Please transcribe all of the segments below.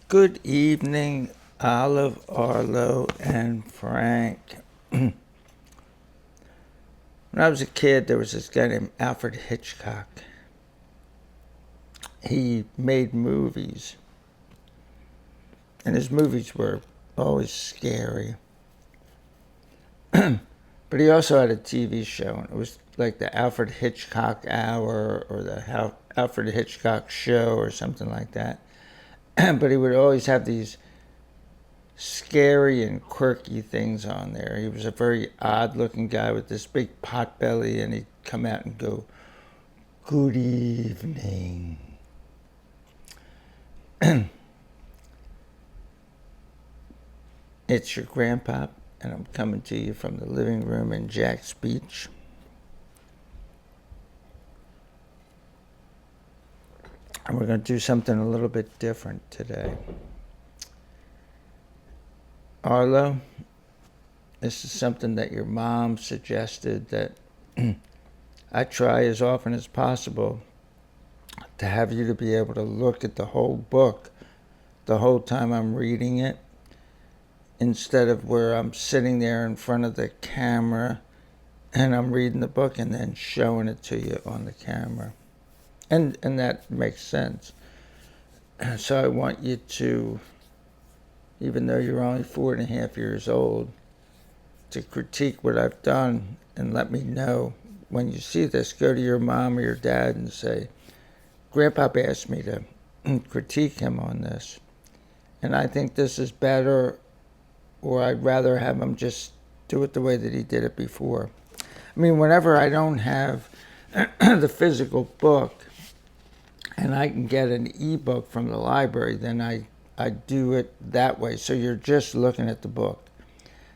Good evening, Olive, Arlo, and Frank. When I was a kid, there was this guy named Alfred Hitchcock. He made movies, and his movies were always scary. But he also had a TV show, and it was like the Alfred Hitchcock Hour or the Alfred Hitchcock Show or something like that. But he would always have these scary and quirky things on there. He was a very odd looking guy with this big pot belly, and he'd come out and go, "Good evening." It's your grandpa, and I'm coming to you from the living room in Jack's Beach. And we're going to do something a little bit different today. Arlo, this is something that your mom suggested that I try as often as possible to have you to be able to look at the whole book the whole time I'm reading it, instead of where I'm sitting there in front of the camera and I'm reading the book and then showing it to you on the camera. And that makes sense. So I want you to, even though you're only 4.5 years old, to critique what I've done and let me know when you see this. Go to your mom or your dad and say, "Grandpa asked me to critique him on this, and I think this is better, or I'd rather have him just do it the way that he did it before." I mean, whenever I don't have the physical book and I can get an ebook from the library, then I do it that way. So you're just looking at the book.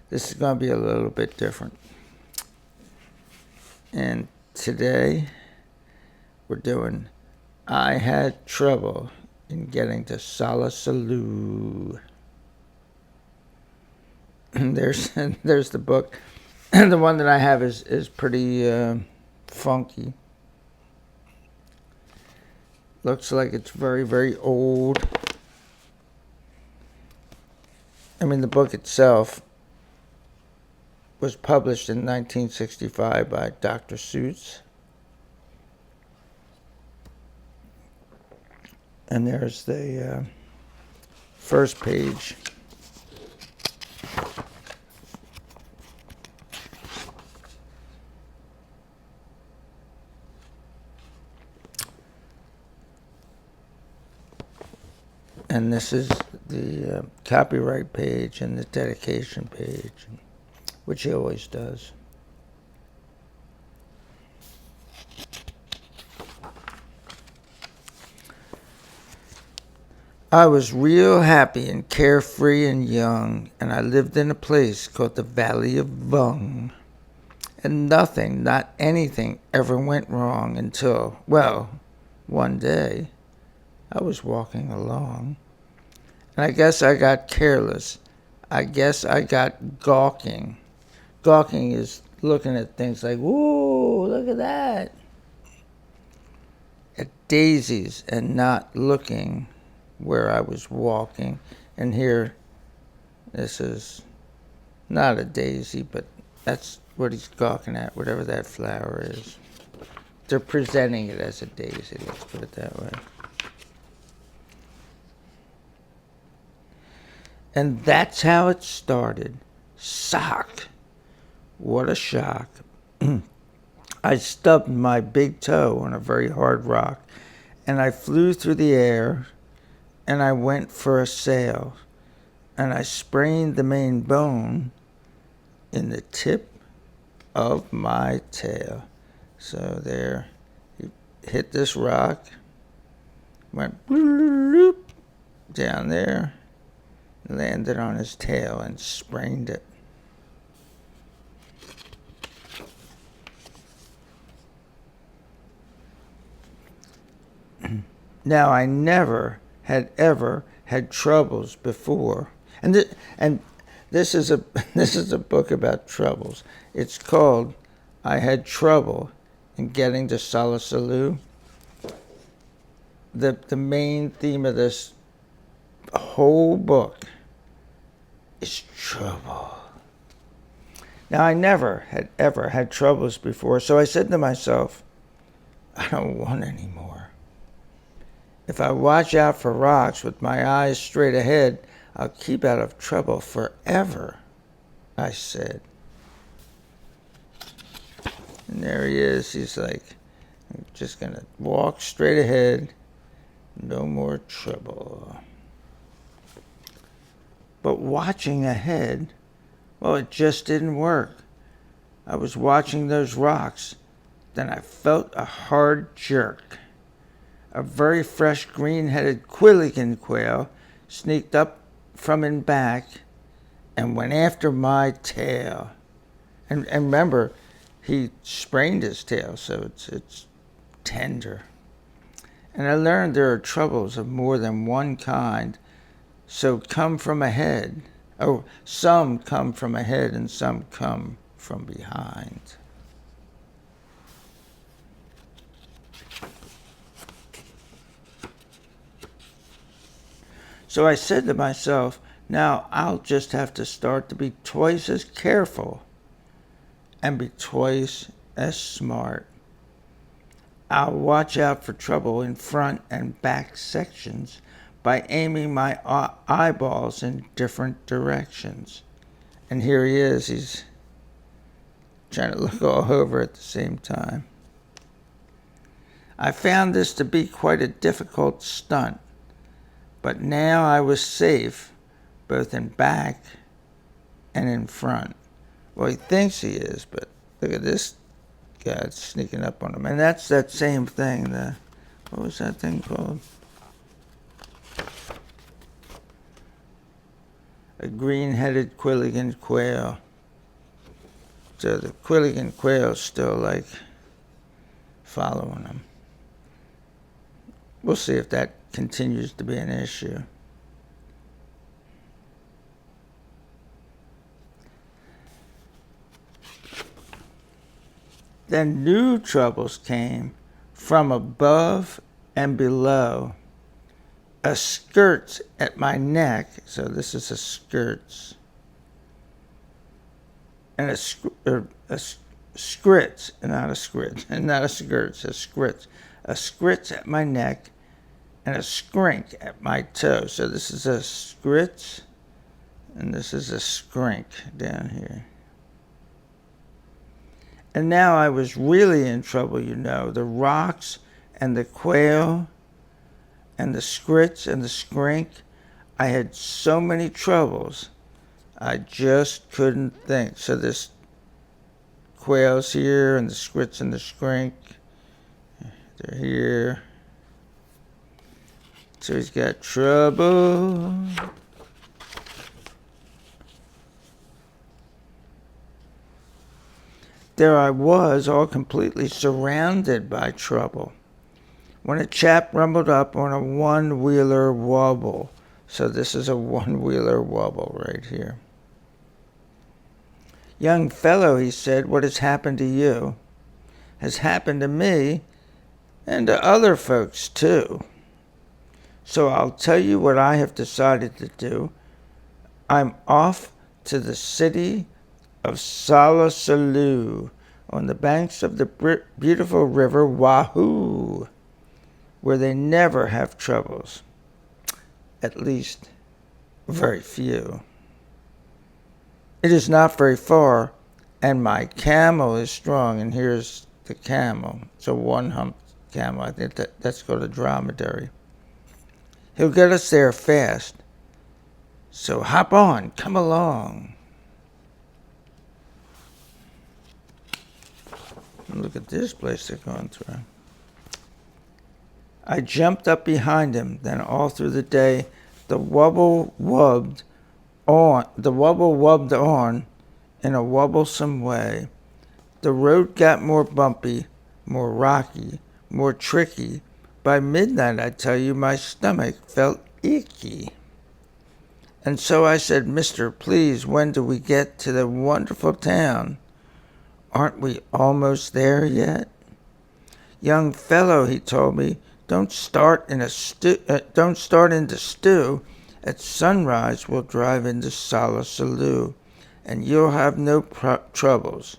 This is going to be a little bit different. And today we're doing I Had Trouble in Getting to Solla Sollew. There's the book. The one that I have is pretty funky. Looks like it's very, very old. I mean, the book itself was published in 1965 by Dr. Seuss. And there's the first page. And this is the copyright page and the dedication page, which he always does. I was real happy and carefree and young, and I lived in a place called the Valley of Vung. And nothing, not anything, ever went wrong until, well, one day I was walking along, and I guess I got careless. I guess I got gawking. Gawking is looking at things like, "Whoa, look at that," at daisies, and not looking where I was walking. And here, this is not a daisy, but that's what he's gawking at, whatever that flower is. They're presenting it as a daisy, let's put it that way. And that's how it started. Sock. What a shock. I stubbed my big toe on a very hard rock, and I flew through the air, and I went for a sail, and I sprained the main bone in the tip of my tail. So there, he hit this rock, went bloop down there, landed on his tail and sprained it. Now, I never had ever had troubles before, and this is a this is a book about troubles. It's called "I Had Trouble in Getting to Solla Sollew." The main theme of this whole book is trouble. Now, I never had ever had troubles before, so I said to myself, I don't want any more. If I watch out for rocks with my eyes straight ahead, I'll keep out of trouble forever, I said. And there he is. He's like, I'm just going to walk straight ahead. No more trouble. But watching ahead, well, it just didn't work. I was watching those rocks. Then I felt a hard jerk. A very fresh green-headed Quilligan quail sneaked up from in back and went after my tail. And remember, he sprained his tail, so it's tender. And I learned there are troubles of more than one kind, so come from ahead. Oh, some come from ahead and some come from behind. So I said to myself, now I'll just have to start to be twice as careful and be twice as smart. I'll watch out for trouble in front and back sections by aiming my eyeballs in different directions. And here he is, he's trying to look all over at the same time. I found this to be quite a difficult stunt, but now I was safe both in back and in front. Well, he thinks he is, but look at this guy sneaking up on him. And that's that same thing, what was that thing called? A green-headed Quilligan quail. So the Quilligan quail's still like following him. We'll see if that continues to be an issue. Then new troubles came from above and below. A skirt at my neck, so this is a skirts, and a scritz, not a skrit, and not a skirts, a scritz. A scritz at my neck and a skrink at my toe. So this is a scritz and this is a skrink down here. And now I was really in trouble, you know. The rocks and the quail and the scritz and the skrink. I had so many troubles. I just couldn't think. So this quail's here and the scritz and the skrink. They're here. So he's got trouble. There I was, all completely surrounded by trouble, when a chap rumbled up on a one-wheeler wobble. So this is a one-wheeler wobble right here. Young fellow, he said, what has happened to you has happened to me and to other folks too. So I'll tell you what I have decided to do. I'm off to the city of Solla Sollew on the banks of the beautiful river Wahoo, where they never have troubles. At least, very few. It is not very far, and my camel is strong. And here's the camel. It's a one-hump camel. I think that's called a dromedary. He'll get us there fast. So hop on, come along. Look at this place they're going through. I jumped up behind him. Then all through the day, the wobble wubbed on in a wobblesome way. The road got more bumpy, more rocky, more tricky. By midnight, I tell you, my stomach felt icky. And so I said, Mister, please, when do we get to the wonderful town? Aren't we almost there yet? Young fellow, he told me, don't start into stew At sunrise, we'll drive into Solla Sollew, and you'll have no troubles.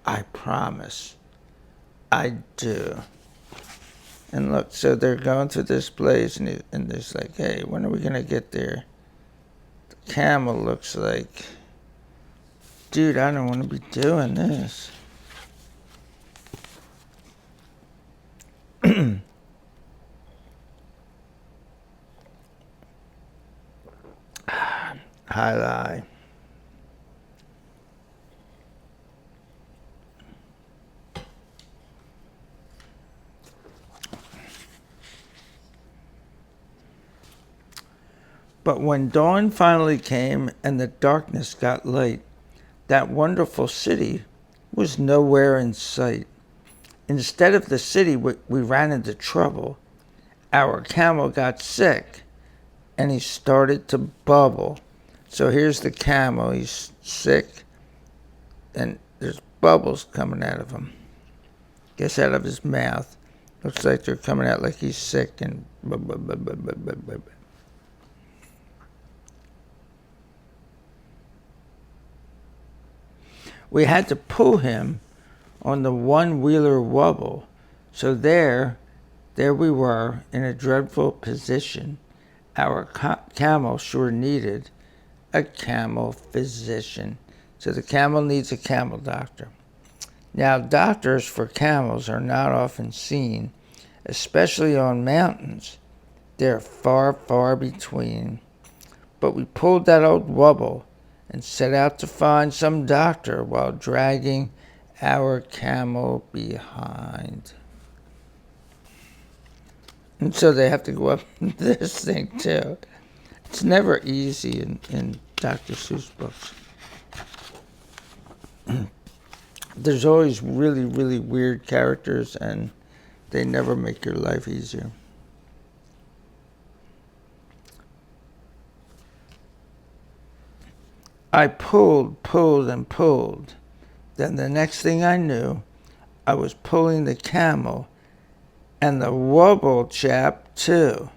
I promise. I do. And look, so they're going to this place, and it's like, hey, when are we going to get there? The camel looks like, dude, I don't want to be doing this. Highlight. But when dawn finally came and the darkness got light, that wonderful city was nowhere in sight. Instead of the city, we ran into trouble. Our camel got sick, and he started to bubble. So here's the camel. He's sick, and there's bubbles coming out of him. Guess out of his mouth. Looks like they're coming out like he's sick and we had to pull him on the one-wheeler wobble. So there we were in a dreadful position. Our camel sure needed a camel physician. So the camel needs a camel doctor. Now, doctors for camels are not often seen, especially on mountains. They're far, far between. But we pulled that old wobble and set out to find some doctor while dragging our camel behind. And so they have to go up this thing too. It's never easy in Dr. Seuss books. There's always really, really weird characters, and they never make your life easier. I pulled, and pulled. Then the next thing I knew, I was pulling the camel and the wobble chap too.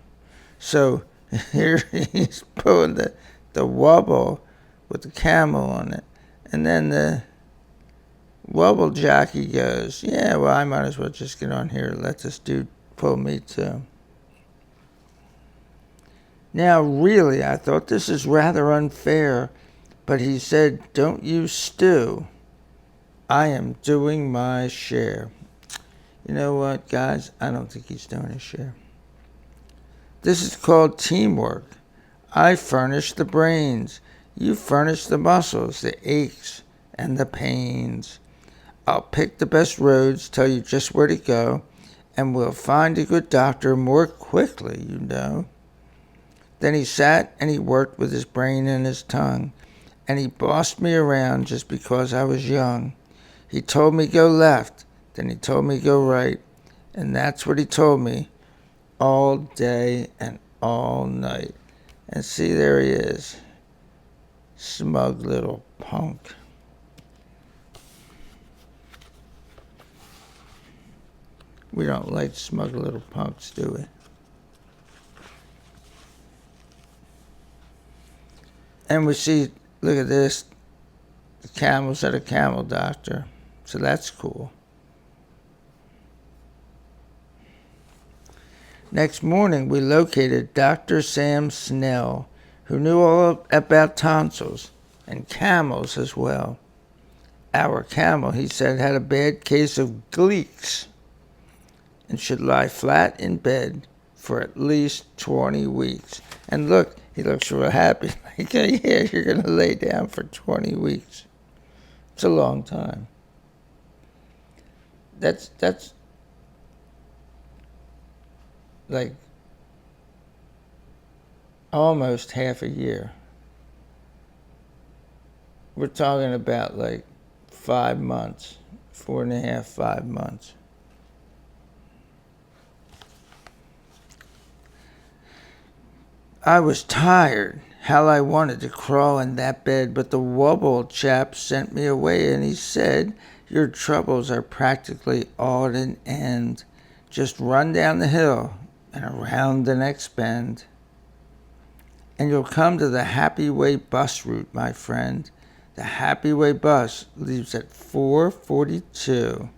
So here he's pulling the wobble with the camel on it. And then the wobble jockey goes, yeah, well, I might as well just get on here and let this dude pull me too. Now, really, I thought this is rather unfair, but he said, don't you stew. I am doing my share. You know what, guys? I don't think he's doing his share. This is called teamwork. I furnish the brains. You furnish the muscles, the aches, and the pains. I'll pick the best roads, tell you just where to go, and we'll find a good doctor more quickly, you know. Then he sat and he worked with his brain and his tongue, and he bossed me around just because I was young. He told me go left, then he told me go right, and that's what he told me all day and all night. And see, there he is, smug little punk. We don't like smug little punks, do we? And we see, look at this, the camel's at a camel doctor. So that's cool. Next morning, we located Dr. Sam Snell, who knew all about tonsils and camels as well. Our camel, he said, had a bad case of gleeks and should lie flat in bed for at least 20 weeks. And look, he looks real happy. Like, yeah, you're going to lay down for 20 weeks. It's a long time. That's like almost half a year. We're talking about like 5 months, 4.5, 5 months. I was tired. How I wanted to crawl in that bed, but the wobble chap sent me away, and he said, your troubles are practically all at an end. Just run down the hill and around the next bend. and you'll come to the Happy Way bus route, my friend. The Happy Way bus leaves at 4:42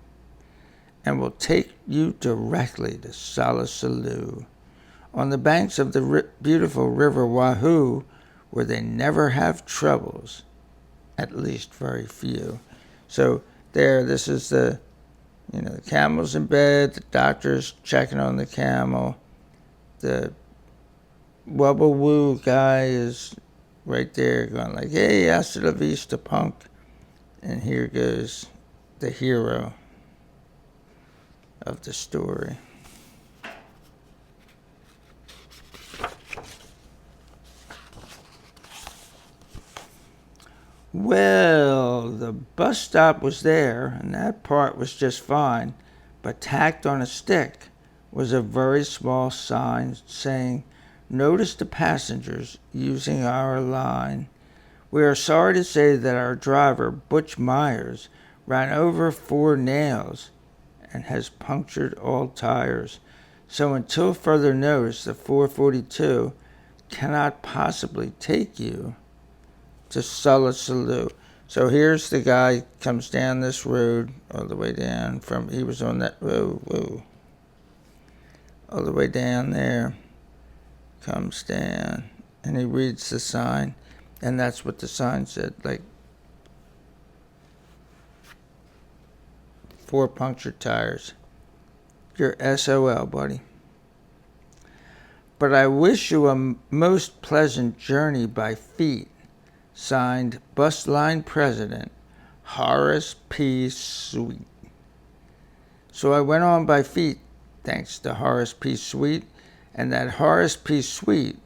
and will take you directly to Solla Sollew, on the banks of the beautiful river Wahoo, where they never have troubles, at least very few. So this is the camel's in bed, the doctor's checking on the camel, the wubble woo guy is right there going like, hey, hasta la vista, punk. And here goes the hero of the story. Well, the bus stop was there, and that part was just fine, but tacked on a stick was a very small sign saying, notice the passengers using our line. We are sorry to say that our driver, Butch Myers, ran over 4 nails and has punctured all tires. So until further notice, the 442 cannot possibly take you to Solla Sollew. So here's the guy comes down this road all the way down he was on that road, all the way down there, comes down, and he reads the sign, and that's what the sign said, like 4 punctured tires. You're SOL, buddy. But I wish you a most pleasant journey by feet. Signed, Bus Line President, Horace P. Sweet. So I went on by feet, thanks to Horace P. Sweet, and that Horace P. Sweet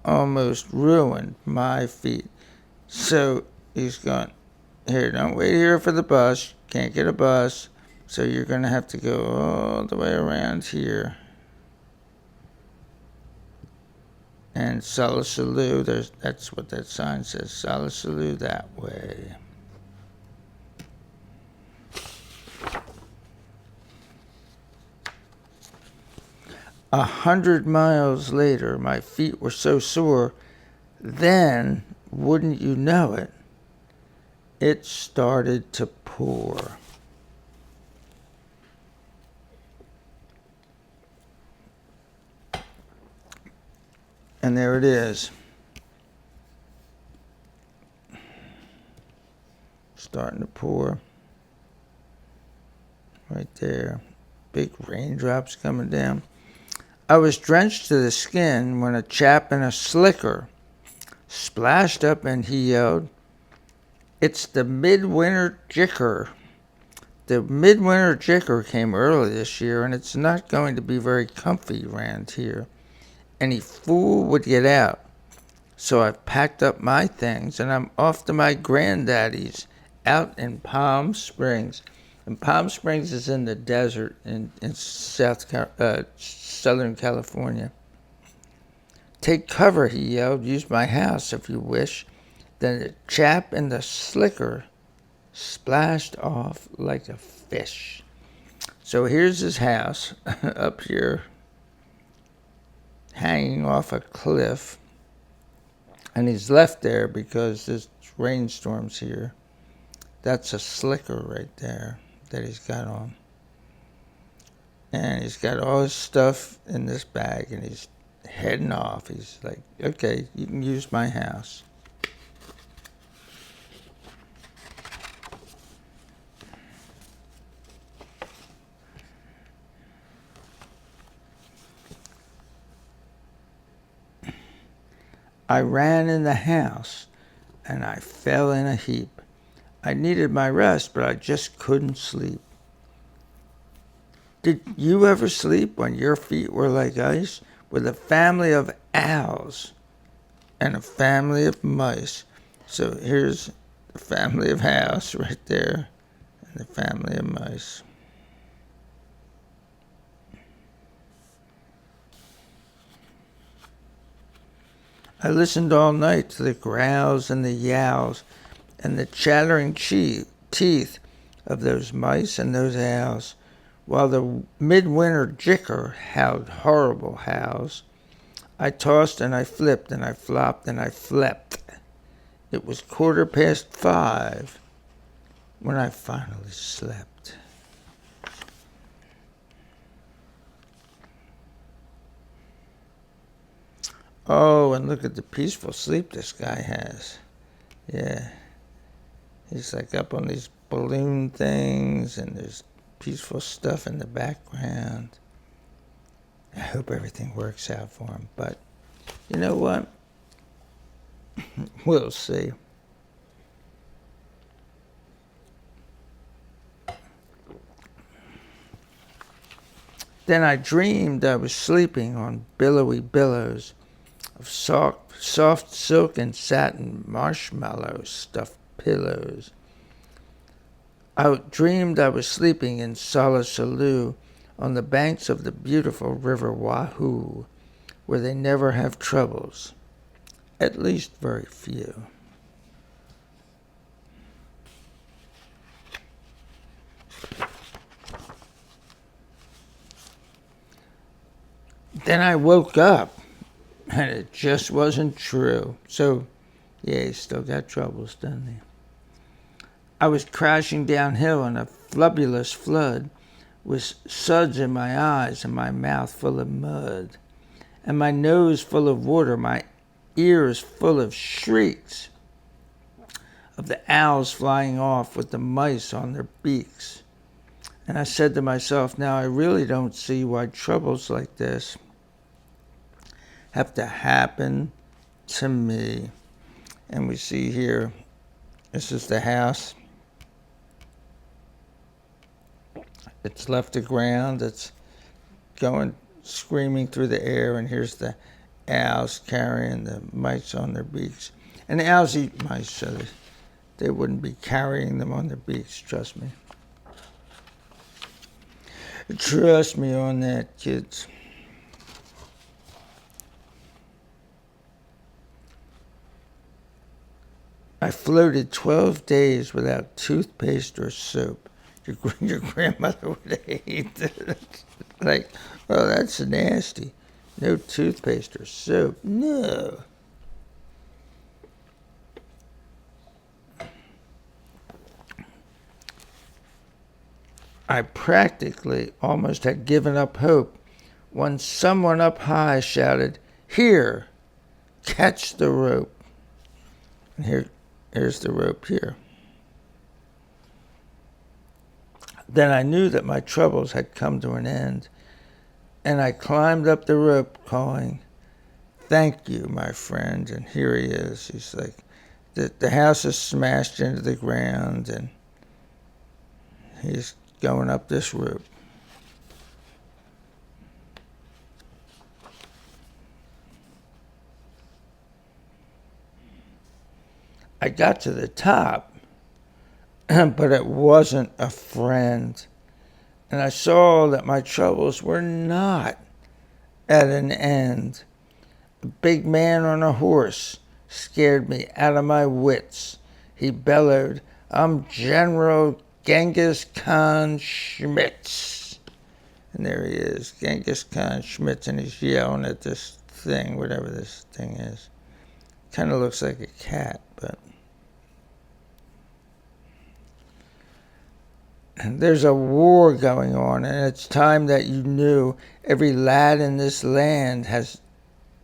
almost ruined my feet. So he's going, here, don't wait here for the bus. Can't get a bus. So you're going to have to go all the way around here. And Solla Sollew, that's what that sign says, Solla Sollew that way. A 100 miles later, my feet were so sore, then, wouldn't you know it, it started to pour. And there it is. Starting to pour. Right there. Big raindrops coming down. I was drenched to the skin when a chap in a slicker splashed up and he yelled, it's the midwinter jicker. The midwinter jicker came early this year, and it's not going to be very comfy around here. Any fool would get out. So I've packed up my things and I'm off to my granddaddy's out in Palm Springs. And Palm Springs is in the desert in Southern California. Take cover, he yelled. Use my house if you wish. Then the chap in the slicker splashed off like a fish. So here's his house up here, hanging off a cliff, and he's left there because there's rainstorms here. That's a slicker right there that he's got on. And he's got all his stuff in this bag, and he's heading off. He's like, okay, you can use my house. I ran in the house, and I fell in a heap. I needed my rest, but I just couldn't sleep. Did you ever sleep when your feet were like ice? With a family of owls and a family of mice. So here's the family of owls right there, and the family of mice. I listened all night to the growls and the yowls and the chattering teeth of those mice and those owls, while the midwinter jicker howled horrible howls. I tossed and I flipped and I flopped and I flepped. It was 5:15 when I finally slept. Oh, and look at the peaceful sleep this guy has. Yeah. He's like up on these balloon things, and there's peaceful stuff in the background. I hope everything works out for him. But you know what? We'll see. Then I dreamed I was sleeping on billowy billows of soft silk and satin marshmallow stuffed pillows. I dreamed I was sleeping in Solla Sollew on the banks of the beautiful river Wahoo, where they never have troubles, at least very few. Then I woke up, and it just wasn't true. So, yeah, he's still got troubles, doesn't he? I was crashing downhill in a flubulous flood, with suds in my eyes and my mouth full of mud, and my nose full of water, my ears full of shrieks of the owls flying off with the mice on their beaks. And I said to myself, now I really don't see why troubles like this have to happen to me. And we see here, this is the house. It's left the ground. It's going, screaming through the air. And here's the owls carrying the mice on their beaks. And the owls eat mice, so they wouldn't be carrying them on their beaks, trust me. Trust me on that, kids. I floated 12 days without toothpaste or soap. Your grandmother would hate it. Like, oh, that's nasty. No toothpaste or soap. No. I practically almost had given up hope when someone up high shouted, "Here, catch the rope." And here's the rope here. Then I knew that my troubles had come to an end, and I climbed up the rope calling, "Thank you, my friend." And here he is. He's like, the house is smashed into the ground, and he's going up this rope. I got to the top, but it wasn't a friend. And I saw that my troubles were not at an end. A big man on a horse scared me out of my wits. He bellowed, "I'm General Genghis Khan Schmitz." And there he is, Genghis Khan Schmitz, and he's yelling at this thing, whatever this thing is. Kind of looks like a cat, but... There's a war going on, and it's time that you knew every lad in this land has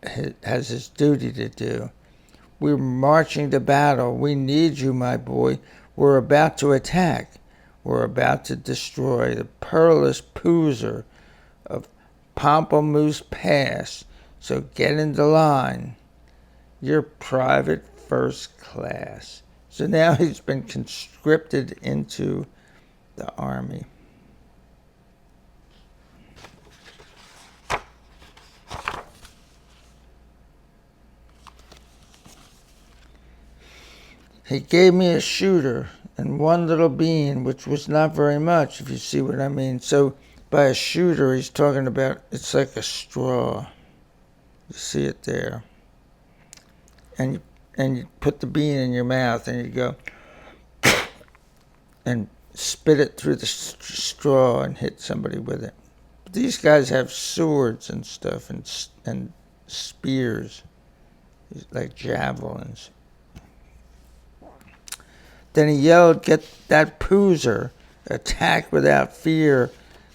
his duty to do. We're marching to battle. We need you, my boy. We're about to attack. We're about to destroy the perilous Poozer of Pamplemousse Pass. So get into line. You're private first class. So now he's been conscripted into the army. He gave me a shooter and one little bean, which was not very much, if you see what I mean. So by a shooter, he's talking about, it's like a straw. You see it there. And you put the bean in your mouth, and you go and spit it through the straw and hit somebody with it. These guys have swords and stuff and spears, like javelins. Then he yelled, "Get that poozer! Attack without fear!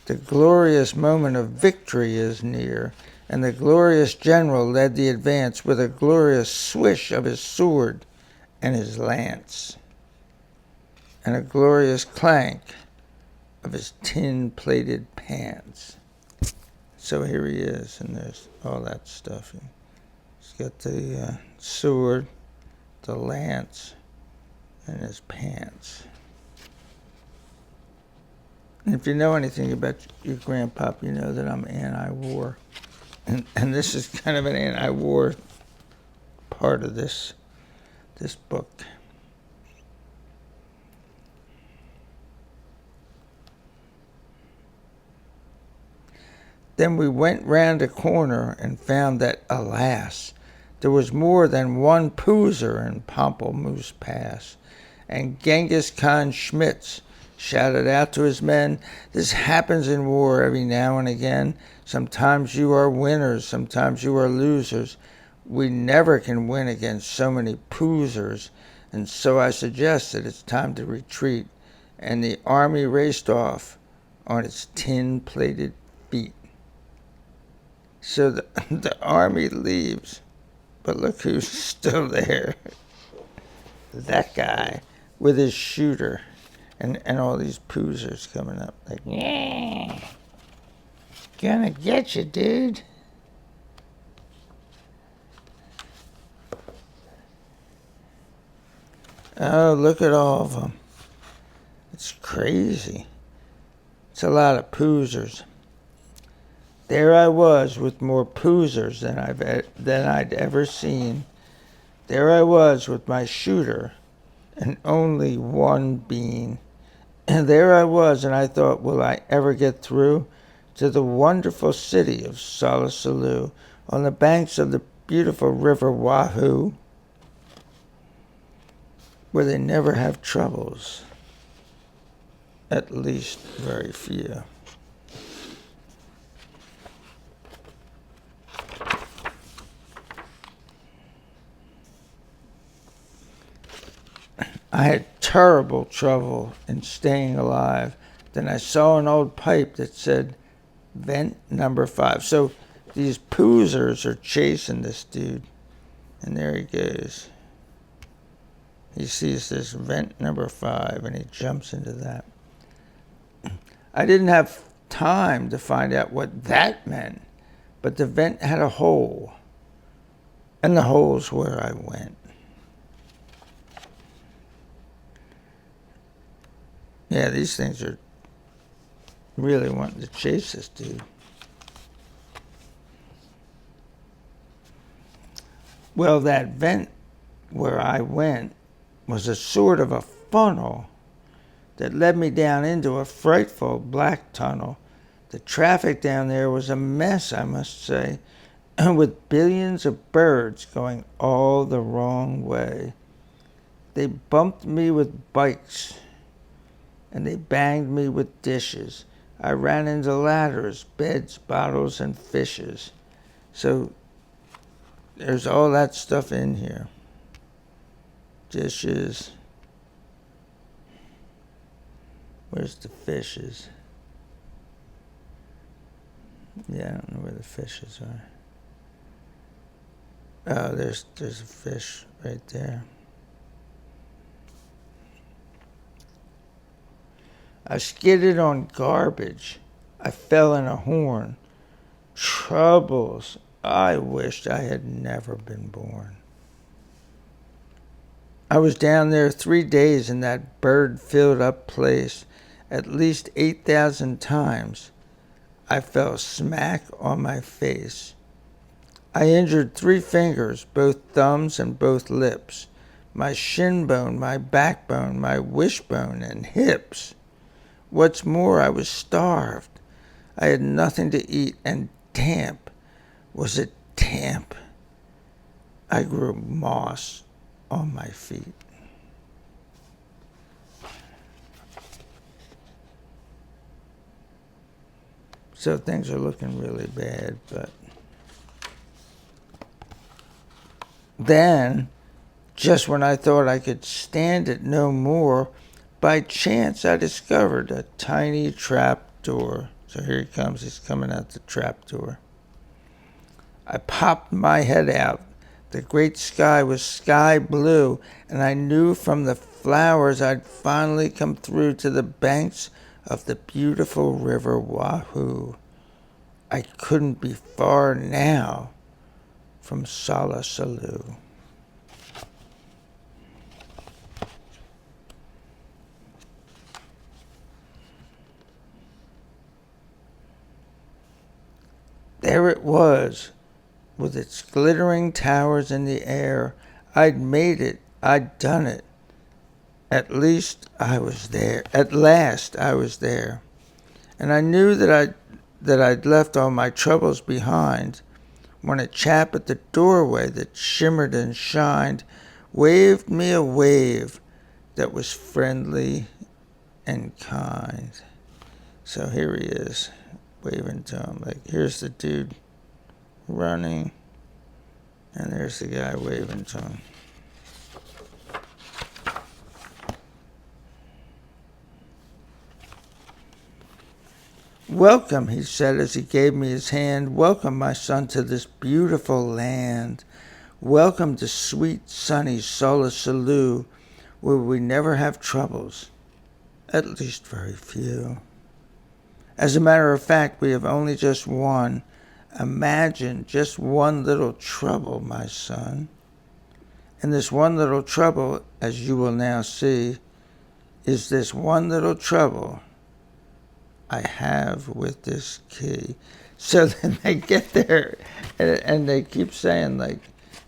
The glorious moment of victory is near." And the glorious general led the advance with a glorious swish of his sword and his lance, and a glorious clank of his tin-plated pants. So here he is, and there's all that stuff. He's got the sword, the lance, and his pants. And if you know anything about your grandpop, you know that I'm anti-war. And this is kind of an anti-war part of this book. Then we went round a corner and found that, alas, there was more than one poozer in Pamplemousse Pass. And Genghis Khan Schmitz shouted out to his men, "This happens in war every now and again. Sometimes you are winners, sometimes you are losers. We never can win against so many poozers. And so I suggested it's time to retreat." And the army raced off on its tin-plated feet. So the army leaves, but look who's still there. That guy with his shooter and all these poozers coming up. Like, yeah, gonna get you, dude. Oh, look at all of them. It's crazy. It's a lot of poozers. There I was with more poozers than I'd ever seen. There I was with my shooter and only one bean. And there I was, and I thought, will I ever get through to the wonderful city of Solla Sollew on the banks of the beautiful river Wahoo, where they never have troubles, at least very few. I had terrible trouble in staying alive. Then I saw an old pipe that said vent number 5. So these poozers are chasing this dude. And there he goes. He sees this vent number 5 and he jumps into that. I didn't have time to find out what that meant, but the vent had a hole, and the hole's where I went. Yeah, these things are really wanting to chase this dude. Well, that vent where I went was a sort of a funnel that led me down into a frightful black tunnel. The traffic down there was a mess, I must say, with billions of birds going all the wrong way. They bumped me with bikes, and they banged me with dishes. I ran into ladders, beds, bottles, and fishes. So there's all that stuff in here. Dishes. Where's the fishes? Yeah, I don't know where the fishes are. Oh, there's a fish right there. I skidded on garbage. I fell in a horn. Troubles. I wished I had never been born. I was down there 3 days in that bird-filled up place at least 8,000 times. I fell smack on my face. I injured 3 fingers, both thumbs and both lips, my shin bone, my backbone, my wishbone, and hips. What's more, I was starved. I had nothing to eat, and damp. Was it damp? I grew moss on my feet. So things are looking really bad, but Then, just when I thought I could stand it no more, by chance I discovered a tiny trap door. So here he comes. He's coming out the trap door. I popped my head out. The great sky was sky blue, and I knew from the flowers I'd finally come through to the banks of the beautiful river Wahoo. I couldn't be far now from Solla Sollew. There it was, with its glittering towers in the air. I'd made it. I'd done it. At least I was there. At last I was there. And I knew that I'd left all my troubles behind when a chap at the doorway that shimmered and shined waved me a wave that was friendly and kind. So here he is, waving to him. Like, here's the dude running, and there's the guy waving to him. Welcome, he said as he gave me his hand. Welcome, my son, to this beautiful land. Welcome to sweet, sunny Solla Sollew, where we never have troubles, at least very few. As a matter of fact, we have only just one. Imagine just one little trouble, my son. And this one little trouble, as you will now see, is this one little trouble I have with this key. So then they get there, and they keep saying, like,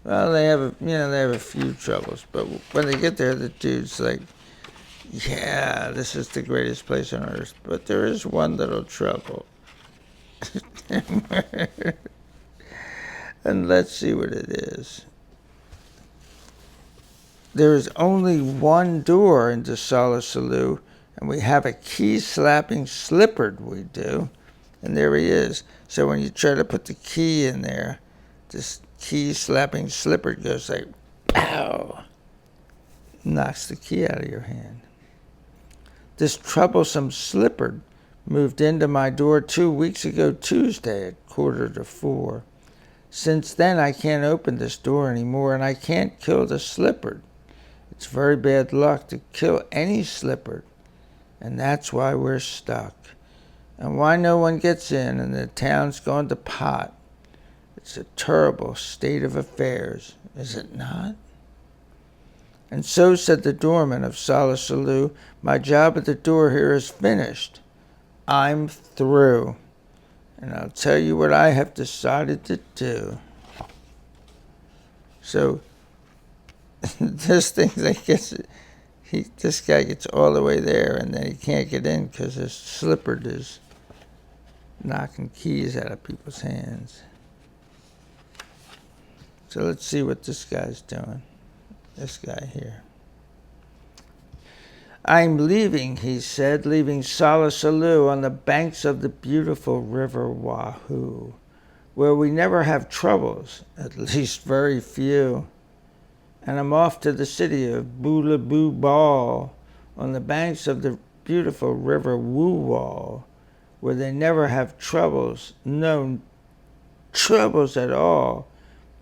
well, they have a few troubles, but when they get there, the dude's like, yeah, this is the greatest place on earth, but there is one little trouble. And let's see what it is. There is only one door into Solla Sollew, and we have a key-slapping slipper, we do. And there he is. So when you try to put the key in there, this key-slapping slipper goes like, pow! Knocks the key out of your hand. This troublesome slipper moved into my door 2 weeks ago Tuesday at 3:45. Since then, I can't open this door anymore, and I can't kill the slipper. It's very bad luck to kill any slipper, and that's why we're stuck, and why no one gets in, and the town's gone to pot. It's a terrible state of affairs, is it not? And so said the doorman of Solla Sollew, my job at the door here is finished. I'm through. And I'll tell you what I have decided to do. So this thing that this guy gets all the way there, and then he can't get in because his slipper is knocking keys out of people's hands. So let's see what this guy's doing. This guy here. I'm leaving, he said, leaving Solla Sollew on the banks of the beautiful river Wahoo, where we never have troubles, at least very few. And I'm off to the city of Boolaboo Ball on the banks of the beautiful river Woowall, where they never have troubles, no troubles at all.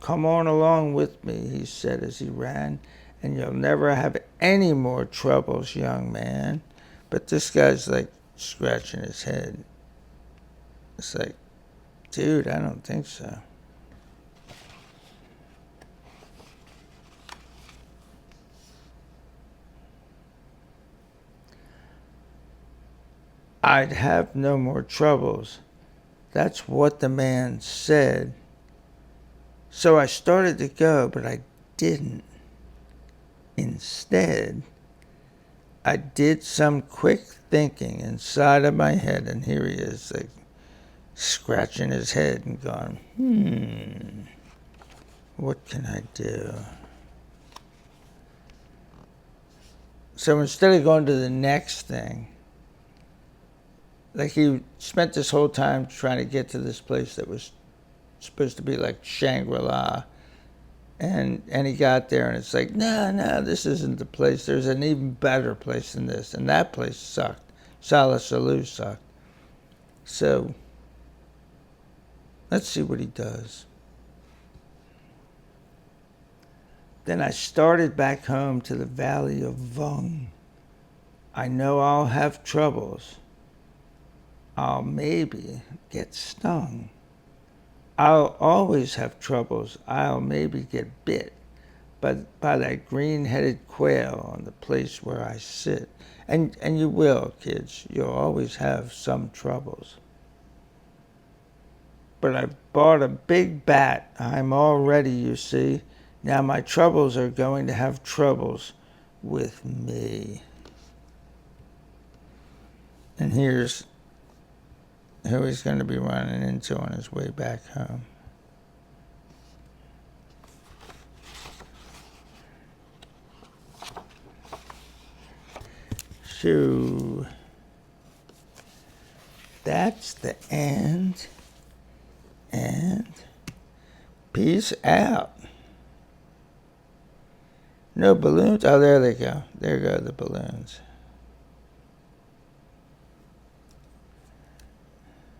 Come on along with me, he said as he ran, and you'll never have any more troubles, young man. But this guy's like scratching his head. It's like, dude, I don't think so. I'd have no more troubles. That's what the man said. So I started to go, but I didn't. Instead, I did some quick thinking inside of my head, and here he is, like, scratching his head and going, what can I do? So instead of going to the next thing, like he spent this whole time trying to get to this place that was supposed to be like Shangri-La, And he got there, and it's like, no, this isn't the place. There's an even better place than this, and that place sucked. Solla Sollew sucked. So let's see what he does. Then I started back home to the valley of Vung. I know I'll have troubles. I'll maybe get stung. I'll always have troubles. I'll maybe get bit by that green-headed quail on the place where I sit. And you will, kids. You'll always have some troubles. But I bought a big bat. I'm all ready, you see. Now my troubles are going to have troubles with me. And here's who he's going to be running into on his way back home. So that's the end. And peace out. No balloons? Oh, there they go. There go the balloons.